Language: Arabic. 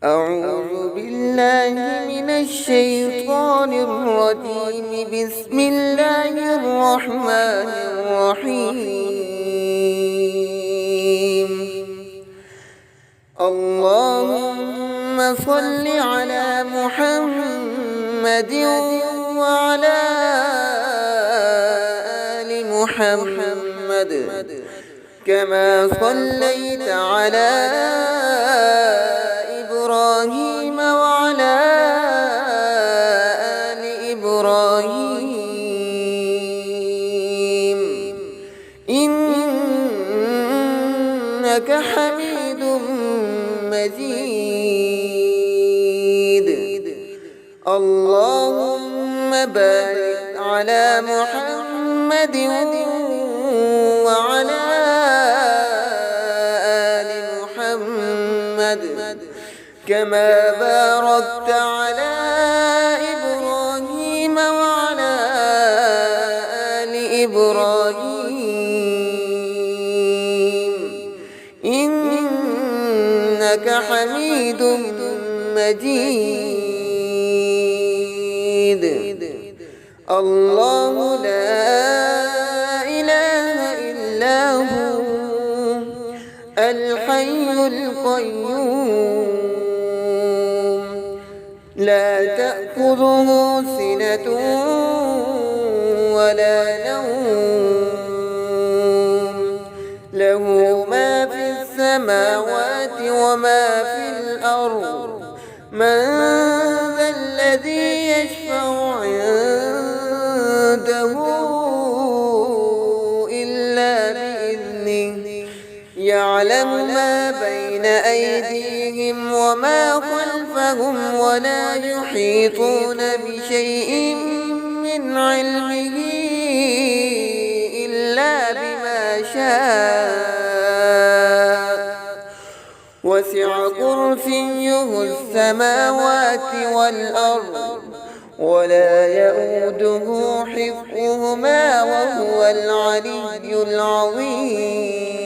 أعوذ بالله من الشيطان الرجيم. بسم الله الرحمن الرحيم. اللهم صل على محمد وعلى آل محمد كما صليت على إبراهيم وعلى آل إبراهيم إنك حميد مجيد. اللهم بارك على محمد وعلى آل محمد كما باركت على إبراهيم وعلى آل إبراهيم إنك حميد مجيد. الله لا إله إلا هو الحي القيوم لا تأخذه سنة ولا نوم له ما في السماوات وما في الأرض. من ذا الذي يشفع عنده إلا بإذنه يعلم ما بين أيديهم وما خلفهم ولا يحيطون بشيء من علمه إلا بما شاء. وسع كرسيه السماوات والأرض ولا يؤوده حفظهما وهو العلي العظيم.